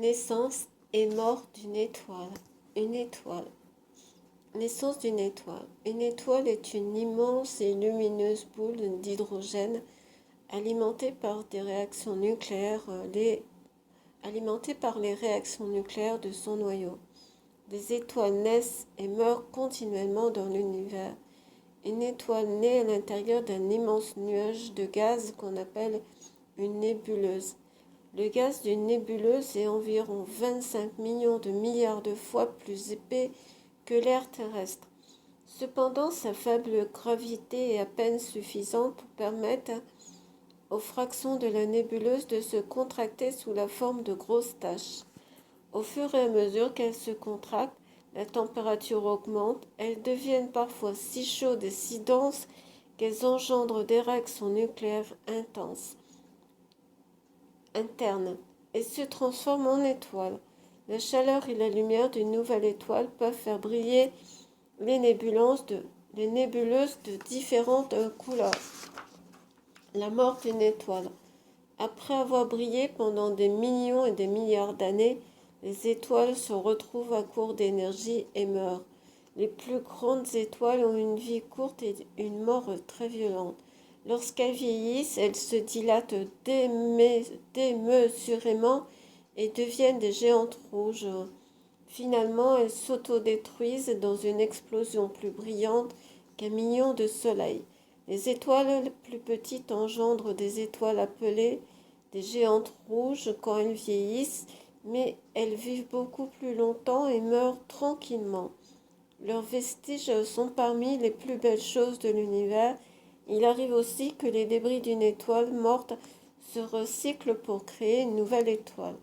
Naissance et mort d'une étoile. Une étoile. Naissance d'une étoile. Une étoile est une immense et lumineuse boule d'hydrogène alimentée par des réactions nucléaires, alimentée par les réactions nucléaires de son noyau. Des étoiles naissent et meurent continuellement dans l'univers. Une étoile naît à l'intérieur d'un immense nuage de gaz qu'on appelle une nébuleuse. Le gaz d'une nébuleuse est environ 25 millions de milliards de fois plus épais que l'air terrestre. Cependant, sa faible gravité est à peine suffisante pour permettre aux fractions de la nébuleuse de se contracter sous la forme de grosses taches. Au fur et à mesure qu'elles se contractent, la température augmente, elles deviennent parfois si chaudes et si denses qu'elles engendrent des réactions nucléaires intenses interne et se transforme en étoile. La chaleur et la lumière d'une nouvelle étoile peuvent faire briller les nébuleuses de différentes couleurs. La mort d'une étoile. Après avoir brillé pendant des millions et des milliards d'années, les étoiles se retrouvent à court d'énergie et meurent. Les plus grandes étoiles ont une vie courte et une mort très violente. Lorsqu'elles vieillissent, elles se dilatent démesurément et deviennent des géantes rouges. Finalement, elles s'autodétruisent dans une explosion plus brillante qu'un million de soleils. Les étoiles les plus petites engendrent des étoiles appelées des géantes rouges quand elles vieillissent, mais elles vivent beaucoup plus longtemps et meurent tranquillement. Leurs vestiges sont parmi les plus belles choses de l'univers. Il arrive aussi que les débris d'une étoile morte se recyclent pour créer une nouvelle étoile.